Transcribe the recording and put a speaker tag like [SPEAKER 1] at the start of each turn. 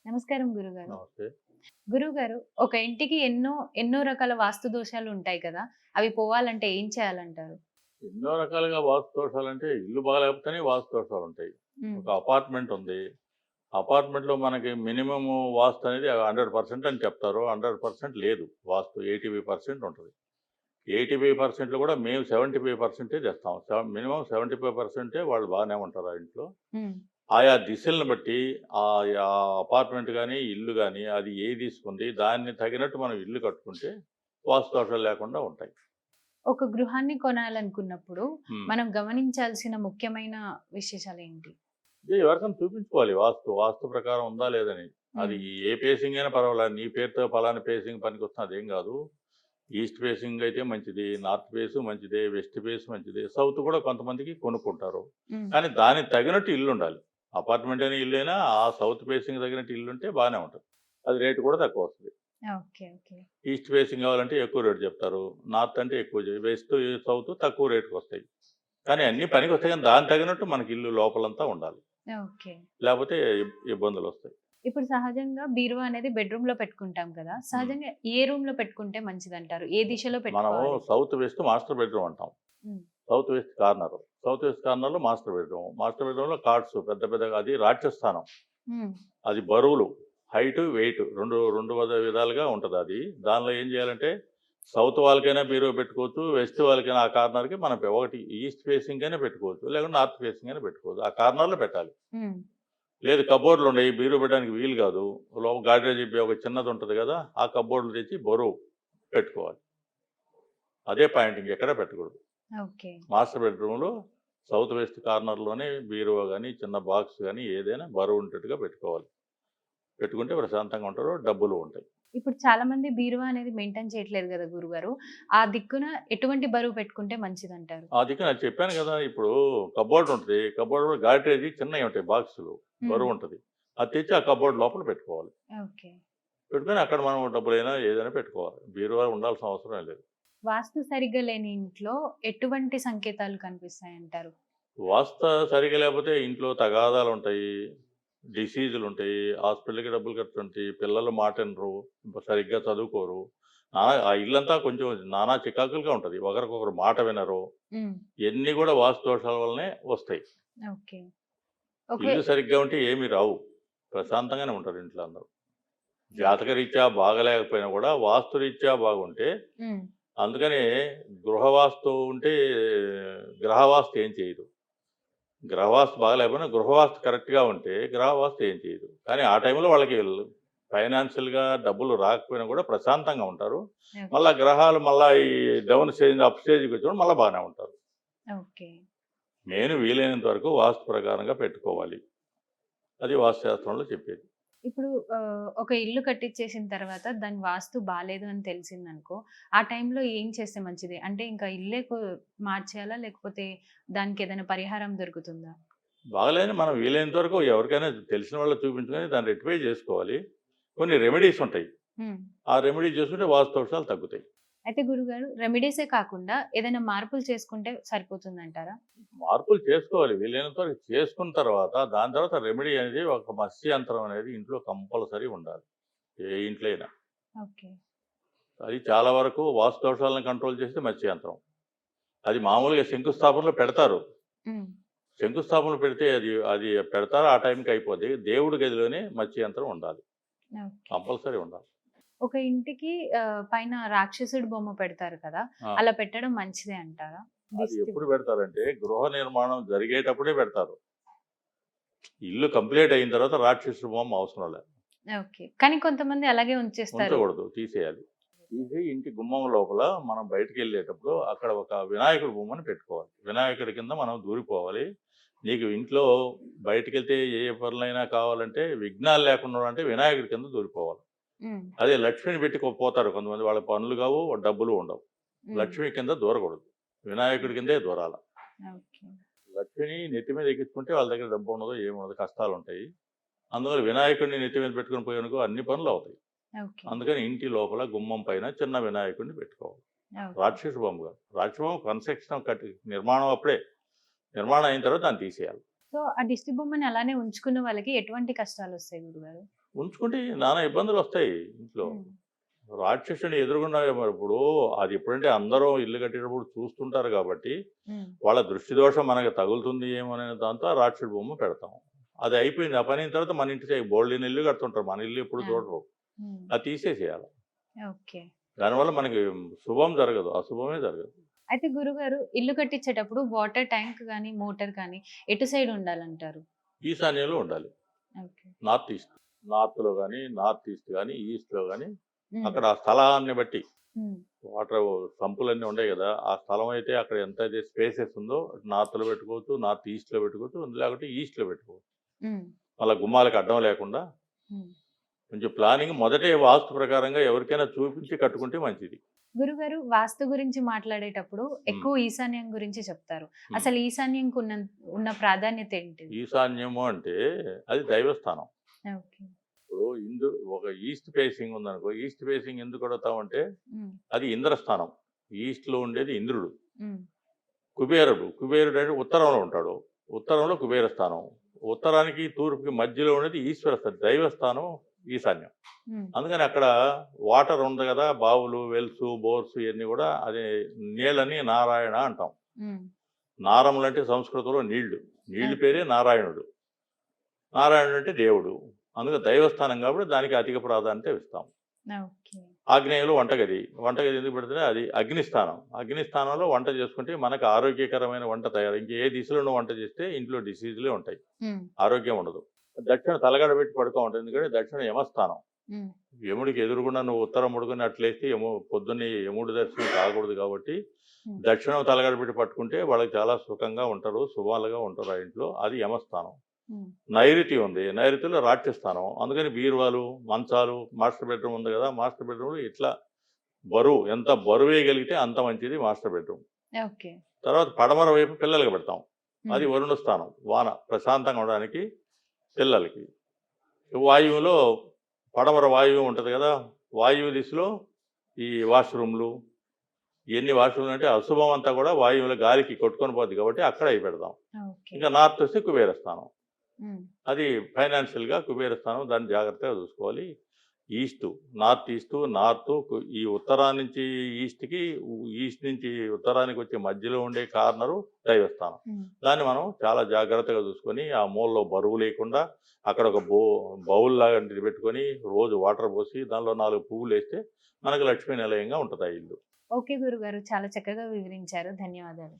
[SPEAKER 1] నమస్కారం గురుగారు.
[SPEAKER 2] నమస్తే.
[SPEAKER 1] గురువుగారు, ఒక ఇంటికి ఎన్నో ఎన్నో రకాల వాస్తు దోషాలు ఉంటాయి కదా! అవి పోవాలంటే ఏం చేయాలంటారు?
[SPEAKER 2] ఎన్నో రకాలుగా వాస్తు దోషాలంటే ఇల్లు బాగాలేకపోతేనే వాస్తు దోషాలుంటాయి.
[SPEAKER 1] హ్మ్.
[SPEAKER 2] ఒక అపార్ట్‌మెంట్ ఉంది. అపార్ట్‌మెంట్‌లో మనకి మినిమమ్ వాస్తు అనేది 100% అని చెప్తారు. 100% లేదు. వాస్తు 85% ఉంటది. 85%లో కూడా మేము 75% తెస్తాం. మినిమమ్ 75% వాళ్ళు బాగానే ఉంటారు ఆ ఇంట్లో.
[SPEAKER 1] హ్మ్.
[SPEAKER 2] ఆయా దిశలను బట్టి ఆయా అపార్ట్‌మెంట్ గాని, ఇల్లు గాని అది ఏది తీసుకుంది దాన్ని తగినట్టు మనం ఇల్లు కట్టుకుంటే వాస్తు దోషాలు లేకుండా ఉంటాయి.
[SPEAKER 1] ఒక గృహాన్ని కొనాలనుకున్నప్పుడు
[SPEAKER 2] హ్మ్.
[SPEAKER 1] మనం గమనించాల్సిన ముఖ్యమైన విశేషాలేంటి?
[SPEAKER 2] ఇది ఎవరికైనా చూపించుకోవాలి వాస్తు ప్రకారం ఉందా లేదని. అది
[SPEAKER 1] హ్మ్.
[SPEAKER 2] ఏ ఫేసింగ్ అయినా పర్వాలా. నీ పేరుతో పలానా ఫేసింగ్ పనికొస్తుంది అదేం గాదు. ఈస్ట్ ఫేసింగ్ అయితే మంచిది. నార్త్ ఫేసు మంచిదే. వెస్ట్ ఫేస్ మంచిదే. సౌత్ కూడా కొంతమందికి కొనుక్కుంటారు.
[SPEAKER 1] హ్మ్.
[SPEAKER 2] కానీ దానికి తగినట్టు ఇల్లుండాలి. అపార్ట్‌మెంట్ అయినా, ఇల్లైనా ఆ సౌత్ ఫేసింగ్ తగినట్టు ఇల్లుంటే బానే ఉంటది. అది రేట్ కూడా తక్కువొస్తది.
[SPEAKER 1] ఓకే. ఓకే.
[SPEAKER 2] ఈస్ట్ ఫేసింగ్ కావాలంటే ఎక్కువ రేట్ చెప్తారు. నార్త్ అంటే ఎక్కువ వెస్ట్, సౌత్ తక్కువ రేట్‌కొస్తాయి. కానీ అన్నీ పనికొస్తాయి గానీ దానికి తగినట్టు మనకి ఇల్లు లోపలంతా ఉండాలి.
[SPEAKER 1] ఓకే.
[SPEAKER 2] లేపోతే ఇబ్బందులొస్తాయి.
[SPEAKER 1] ఇప్పుడు సహజంగా బీరువా అనేది బెడ్‌రూమ్‌లో పెట్టుకుంటాం కదా!
[SPEAKER 2] హ్మ్.
[SPEAKER 1] సహజంగా ఏ రూమ్‌లో పెట్టుకుంటే మంచిదంటారు? ఏ దిశలో
[SPEAKER 2] మనము
[SPEAKER 1] పెట్టుకోవాలి?
[SPEAKER 2] సౌత్ వెస్ట్ మాస్టర్ బెడ్‌రూమ్ అంటాం.
[SPEAKER 1] హ్మ్.
[SPEAKER 2] South west corner. South west కార్నర్‌లో మాస్టర్ బెడ్‌రూమ్. మాస్టర్ బెడ్‌రూమ్‌లో కాట్స్ పెద్ద పెద్దగా అది రాక్షస్థానం.
[SPEAKER 1] హ్మ్.
[SPEAKER 2] అది బరువులు. హైట్, వెయిట్ 2 విధాలుగా ఉంటదది. దానిలో ఏం చేయాలంటే సౌత్ వాల్‌కైనా బీరువా పెట్టుకోవచ్చు. వెస్ట్ వాల్‌కైనా ఆ కార్నర్‌కి మనం ఒకటి ఈస్ట్ ఫేసింగ్ అయినా పెట్టుకోవచ్చు. లేకుంటే నార్త్ ఫేసింగ్ అయినా పెట్టుకోవచ్చు. ఆ కార్నర్‌లో పెట్టాలి.
[SPEAKER 1] హ్మ్.
[SPEAKER 2] లేదు కబోర్డ్‌లుండయి. బీరువా పెట్టడానికి వీలు కాదు. లోపల గాడ్రేజ్ ఒక చిన్నదుంటది కదా! ఆ కబోర్డ్‌లు తెచ్చి బరువు పెట్టుకోవాలి. అదే పాయింట్ ఇంకెక్కడ పెట్టకూడదు.
[SPEAKER 1] ఓకే.
[SPEAKER 2] మాస్టర్ బెడ్‌రూమ్‌లో సౌత్ వెస్ట్ కార్నర్‌లోనే బీరువా గాని, చిన్న బాక్స్ గాని ఏదైనా బరువుండేట్టుగా పెట్టుకోవాలి. పెట్టుకుంటే ప్రశాంతంగా ఉంటారు. డబ్బులు ఉంటాయి.
[SPEAKER 1] ఇప్పుడు చాలా మంది బీరువా అనేది మెయింటైన్ చేయట్లేదు గదా గురుగారు. ఆ దిక్కున ఎటువంటి బరువు పెట్టుకుంటే మంచిదంటారు?
[SPEAKER 2] అందుకే నేను చెప్పాను కదా! ఇప్పుడు కబోర్డ్ ఉంటది. కబోర్డ్‌లో గాడ్రేజ్‌వి చిన్నయి ఉంటాయి బాక్సులు.
[SPEAKER 1] హ్మ్.
[SPEAKER 2] బరువుంటది. అది తెచ్చి ఆ కబోర్డ్ లోపల పెట్టుకోవాలి.
[SPEAKER 1] ఓకే.
[SPEAKER 2] పెట్టుకొని అక్కడ మనం డబ్బులైనా ఏదైనా పెట్టుకోవాలి. బీరువా ఉండాల్సిన అవసరమే లేదు.
[SPEAKER 1] వాస్తు సరిగ్గా లేని ఇంట్లో ఎటువంటి సంకేతాలు కనిపిస్తాయంటారు?
[SPEAKER 2] వాస్తు సరిగ్గా లేకపోతే ఇంట్లో తగాదాలుంటాయి. డిసీజులుంటాయి. హాస్పిటల్‌కి డబ్బులు ఖర్చుంటాయి. పిల్లలు మాటినరు. సరిగ్గా చదువుకోరు. ఆ ఇల్లంతా కొంచెం నానా చికాకులుగా ఉంటది. ఒకరికొకరు మాట వినరు.
[SPEAKER 1] హ్మ్.
[SPEAKER 2] ఇయన్నీ గూడా వాస్తు దోషాల వల్లనే వస్తాయి.
[SPEAKER 1] ఓకే. ఓకే.
[SPEAKER 2] ఇల్లు సరిగ్గా ఉంటే ఏమి రావు. ప్రశాంతంగానే ఉంటారు ఇంట్లో అందరూ.
[SPEAKER 1] హ్మ్.
[SPEAKER 2] జాతకరీత్యా బాగాలేకపోయినా గూడా వాస్తురీత్యా బాగుంటే
[SPEAKER 1] హ్మ్.
[SPEAKER 2] అందుకనే గృహవాస్తు ఉంటే గ్రహవాస్తు ఏం చేయదు. గ్రహవాస్తు బాగాలేకపోయినా గృహవాస్తు కరెక్ట్‌గా ఉంటే గ్రహవాస్తు ఏం చేయదు. కానీ ఆ టైంలో వాళ్ళకి ఫైనాన్షియల్‌గా డబ్బులు రాకపోయినా కూడా ప్రశాంతంగా ఉంటారు.
[SPEAKER 1] ఓకే.
[SPEAKER 2] మళ్ళా గ్రహాలు మళ్ళా ఈ డౌన్ స్టేజ్, అప్ స్టేజ్‌కొచ్చినప్పుడు మళ్ళా బానే ఉంటారు.
[SPEAKER 1] ఓకే.
[SPEAKER 2] మెయిన్ వీలైనంత వరకు వాస్తు ప్రకారంగా పెట్టుకోవాలి. అది వాస్తు శాస్త్రంలో చెప్పేది.
[SPEAKER 1] ఇప్పుడు ఒక ఇల్లు కట్టిచ్చేసిన తర్వాత దాని వాస్తు బాలేదు అని తెలిసిందనుకో, ఆ టైంలో ఏం చేస్తే మంచిది? అంటే ఇంకా ఇల్లే మార్చేయాలా? లేకపోతే దానికేదైనా పరిహారం దొరుకుతుందా?
[SPEAKER 2] బాగాలేని మనం వీలైనంత వరకు ఎవరికైనా తెలిసిన వాళ్ళకి చూపించుకొని దాన్ని రెక్టిఫై చేసుకోవాలి. కొన్ని రెమెడీస్ ఉంటాయి.
[SPEAKER 1] హ్మ్.
[SPEAKER 2] ఆ రెమెడీ చేసుకుంటే వాస్తు దోషాలు తగ్గుతాయి.
[SPEAKER 1] అయితే గురుగారు రెమెడీసే కాకుండా ఏదైనా మార్పులు చేసుకుంటే సరిపోతుందంటారా?
[SPEAKER 2] మార్పులు చేసుకోవాలి. వీలైనంత వరకు చేసుకున్న తర్వాత, దాని తర్వాత రెమెడీ అనేది ఒక మత్స్య యంత్రం అనేది ఇంట్లో కంపల్సరీ ఉండాలి. ఏ ఇంట్లో అయినా.
[SPEAKER 1] ఓకే.
[SPEAKER 2] అది చాలా వరకు వాస్తు దోషాలను కంట్రోల్ చేసేది మత్స్య యంత్రం. అది మామూలుగా శంకుస్థాపనలో పెడతారు.
[SPEAKER 1] హ్మ్.
[SPEAKER 2] శంకుస్థాపనలో పెడితే అది అది పెడతారు. ఆ టైంకి అయిపోద్ది. దేవుడి గదిలోనే మత్స్య యంత్రం ఉండాలి.
[SPEAKER 1] ఓకే.
[SPEAKER 2] కంపల్సరీ ఉండాలి.
[SPEAKER 1] ఒక ఇంటికి పైన రాక్షసుడి బొమ్మ పెడతారు కదా!
[SPEAKER 2] ఆ!
[SPEAKER 1] అలా పెట్టడం మంచిదే అంటారా?
[SPEAKER 2] అది
[SPEAKER 1] దిష్టి
[SPEAKER 2] ఎప్పుడు పెడతారంటే గృహ నిర్మాణం జరిగేటప్పుడే పెడతారు. ఇల్లు కంప్లీట్ అయిన తర్వాత రాక్షసుడి బొమ్మ అవసరం లేదు.
[SPEAKER 1] ఓకే. కానీ కొంతమంది అలాగే ఉంచేస్తారు.
[SPEAKER 2] ఉంచకూడదు. తీసేయాలి. తీసి ఇంటి గుమ్మం లోపల మనం బయటికెళ్ళేటప్పుడు అక్కడ ఒక వినాయకుడి బొమ్మని పెట్టుకోవాలి. వినాయకుడి కింద మనం దూరిపోవాలి. నీకు ఇంట్లో బయటికెళ్తే ఏ పనులైనా కావాలంటే విఘ్నాలు లేకుండా ఉండాలంటే వినాయకుడి కింద దూరిపోవాలి.
[SPEAKER 1] హ్మ్.
[SPEAKER 2] అదే లక్ష్మిని పెట్టి పోతారు కొంతమంది. వాళ్ళ పనులు కావు, డబ్బులు ఉండవు.
[SPEAKER 1] హ్మ్.
[SPEAKER 2] లక్ష్మి కింద దూరకూడదు. వినాయకుడి కిందే దూరాల.
[SPEAKER 1] ఓకే.
[SPEAKER 2] లక్ష్మిని నెత్తి మీద ఎక్కించుకుంటే వాళ్ళ దగ్గర డబ్బు ఉండదు, ఏముండదు, కష్టాలుంటాయి. అందువల్ల వినాయకుడిని నెత్తి మీద పెట్టుకొని పోయావనుకో అన్ని పనులు అవుతాయి.
[SPEAKER 1] ఓకే.
[SPEAKER 2] అందుకని ఇంటి లోపల గుమ్మం పైన చిన్న వినాయకుడిని పెట్టుకోవాలి.
[SPEAKER 1] ఓకే.
[SPEAKER 2] రాక్షస బొమ్మ కాదు. రాక్షస బొమ్మ కన్‌స్ట్రక్షన్ నిర్మాణం అప్పుడే. నిర్మాణం అయిన తర్వాత దాన్ని తీసేయాలి.
[SPEAKER 1] సో, ఆ దిష్టి బొమ్మని అలానే ఉంచుకున్న వాళ్ళకి ఎటువంటి కష్టాలొస్తాయి గురుగారు?
[SPEAKER 2] ఉంచుకుంటే నానా ఇబ్బందులు వస్తాయి ఇంట్లో.
[SPEAKER 1] ఉమ్,
[SPEAKER 2] రాక్షసుని ఎదురుగుండా మరి ఇప్పుడు అది ఎప్పుడంటే అందరూ ఇల్లు కట్టేటప్పుడు చూస్తుంటారు కాబట్టి
[SPEAKER 1] ఉమ్,
[SPEAKER 2] వాళ్ళ దృష్టి దోషం మనకు తగులుతుంది ఏమో అనే దాంతో ఆ రాక్షసుడి బొమ్మ పెడతాం. అది అయిపోయింది. ఆ పని అయిన తర్వాత మన ఇంటి సైడ్ బోల్డెన్ ఇల్లు కడుతుంటారు. మన ఇల్లు ఎప్పుడు
[SPEAKER 1] ఆ,
[SPEAKER 2] చూడరు.
[SPEAKER 1] ఉమ్,
[SPEAKER 2] అది తీసేసేయాలి.
[SPEAKER 1] ఓకే.
[SPEAKER 2] దానివల్ల మనకి శుభం జరగదు. అశుభమే జరగదు.
[SPEAKER 1] అయితే గురుగారు ఇల్లు కట్టించేటప్పుడు వాటర్ ట్యాంక్ కానీ మోటార్ కానీ ఎటు సైడ్ ఉండాలంటారు?
[SPEAKER 2] ఈశాన్యంలో ఉండాలి.
[SPEAKER 1] ఓకే.
[SPEAKER 2] North east. నార్త్‌లో గాని, నార్త్ ఈస్ట్ గాని, ఈస్ట్‌లో గాని
[SPEAKER 1] ఉమ్,
[SPEAKER 2] అక్కడ ఆ స్థలాన్ని బట్టి
[SPEAKER 1] ఉమ్,
[SPEAKER 2] వాటర్ సంపులన్నీ ఉంటాయి గదా! ఆ స్థలం అయితే అక్కడ ఎంతైతే స్పేసెస్ ఉందో నార్త్‌లో పెట్టుకోవచ్చు, నార్త్ ఈస్ట్‌లో పెట్టుకోవచ్చు, లేకపోతే ఈస్ట్‌లో పెట్టుకోవచ్చు.
[SPEAKER 1] ఉమ్,
[SPEAKER 2] మళ్ళా గుమ్మాలకు అడ్డం లేకుండా
[SPEAKER 1] ఉమ్.
[SPEAKER 2] కొంచెం ప్లానింగ్ మొదటే వాస్తు ప్రకారంగా ఎవరికైనా చూపించి కట్టుకుంటే మంచిది.
[SPEAKER 1] గురుగారు వాస్తు గురించి మాట్లాడేటప్పుడు
[SPEAKER 2] హ్మ్.
[SPEAKER 1] ఎక్కువ ఈశాన్యం గురించి చెప్తారు.
[SPEAKER 2] హ్మ్.
[SPEAKER 1] అసలు ఈశాన్యంకు ఉన్న ప్రాధాన్యత ఏంటిది?
[SPEAKER 2] ఈశాన్యము అంటే అది దైవస్థానం.
[SPEAKER 1] ఓకే.
[SPEAKER 2] ఇప్పుడు ఒక ఈస్ట్ ఫేసింగ్ ఉందనుకో, ఈస్ట్ ఫేసింగ్ ఎందుకు కడతామంటే
[SPEAKER 1] హ్మ్.
[SPEAKER 2] అది ఇంద్రస్థానం. ఈస్ట్‌లో ఉండేది ఇంద్రుడు.
[SPEAKER 1] హ్మ్.
[SPEAKER 2] కుబేరుడు అంటే ఉత్తరంలో ఉంటాడు. ఉత్తరంలో కుబేర స్థానం. ఉత్తరానికి, తూర్పుకి మధ్యలో ఉండేది ఈశ్వర స్థానం. దైవస్థానం ఈశాన్యం.
[SPEAKER 1] హ్మ్.
[SPEAKER 2] అందుకని అక్కడ వాటర్ ఉంది గదా! బావులు, వెల్స్, బోర్స్ ఇయన్నీ గూడా అది నీళ్ళని నారాయణ అంటాం.
[SPEAKER 1] హ్మ్.
[SPEAKER 2] నారములంటే సంస్కృతంలో నీళ్లు. నీళ్లు
[SPEAKER 1] ఓకే.
[SPEAKER 2] పేరే నారాయణుడు. నారాయణుడు అంటే దేవుడు. అందుకే దైవస్థానం కాబట్టి దానికి అధిక ప్రాధాన్యత ఇస్తాం.
[SPEAKER 1] ఓకే.
[SPEAKER 2] ఆగ్నేయంలో వంటగది. వంటగది ఎందుకు పెడితే అది అగ్నిస్థానం. అగ్నిస్థానంలో వంట చేసుకుంటే మనకు ఆరోగ్యకరమైన వంట తయారు. ఇంక ఏ దిశలోనూ వంట చేస్తే ఇంట్లో డిసీజులే ఉంటాయి.
[SPEAKER 1] హ్మ్.
[SPEAKER 2] ఆరోగ్యం ఉండదు. దక్షిణ తలగడ పెట్టి పడుకోమంటారు. ఎందుకంటే దక్షిణ యమస్థానం.
[SPEAKER 1] హ్మ్.
[SPEAKER 2] యముడికి ఎదురుగుండా నువ్వు ఉత్తరం పడుకొని అట్లేస్తే పొద్దున్నే యముడి దర్శనం కాకూడదు కాబట్టి
[SPEAKER 1] హ్మ్.
[SPEAKER 2] దక్షిణం తలగడ పెట్టి పట్టుకుంటే వాళ్ళకి చాలా సుఖంగా ఉంటారు. శుభాలుగా ఉంటారు ఆ ఇంట్లో. అది యమస్థానం.
[SPEAKER 1] హ్మ్.
[SPEAKER 2] నైరుతి ఉంది. నైరుతిలో రాజ్యస్థానం. అందుకని బీరువాలు, మంచాలు, మాస్టర్ బెడ్‌రూమ్ ఉంది గదా! మాస్టర్ బెడ్‌రూమ్‌లో ఇట్లా ఎంత బరువేయగలిగితే అంత మంచిది మాస్టర్ బెడ్‌రూమ్.
[SPEAKER 1] ఓకే.
[SPEAKER 2] తర్వాత పడమర వైపు పిల్లలకి పెడతాం.
[SPEAKER 1] హ్మ్.
[SPEAKER 2] అది వరుణ స్థానం. వాన ప్రశాంతంగా ఉండడానికి పిల్లలకి. వాయువులో పడమర వాయువు ఉంటది గదా! వాయువు దిశలో ఈ వాష్‌రూమ్‌లు ఇయన్నీ వాష్‌రూమ్‌లు అంటే అశుభం అంతా గూడా వాయువుల గాలికి కొట్టుకొని పోద్ది కాబట్టి అక్కడ అయి పెడదాం.
[SPEAKER 1] ఓకే.
[SPEAKER 2] ఇంకా నార్త్ వస్తే కుబేర స్థానం.
[SPEAKER 1] హ్మ్.
[SPEAKER 2] అది ఫైనాన్షియల్‌గా కుబేర స్థానం. దాన్ని జాగ్రత్తగా చూసుకోవాలి. ఈస్టు, నార్త్ ఈస్టు, నార్తు ఈ ఉత్తరాన్ని నుంచి ఈస్ట్‌కి, ఈస్ట్ నుంచి ఉత్తరానికి వచ్చే మధ్యలో ఉండే కార్నరు దైవస్థానం.
[SPEAKER 1] హ్మ్.
[SPEAKER 2] దాన్ని మనం చాలా జాగ్రత్తగా చూసుకొని, ఆ మూలలో బరువు లేకుండా అక్కడ ఒక బౌల్ లాంటిది పెట్టుకొని, రోజు వాటర్ పోసి దానిలో 4 పువ్వులేస్తే మనకు లక్ష్మీ నిలయంగా ఉంటది ఆ ఇల్లు.
[SPEAKER 1] ఓకే గురుగారు. చాలా చక్కగా వివరించారు. ధన్యవాదాలు.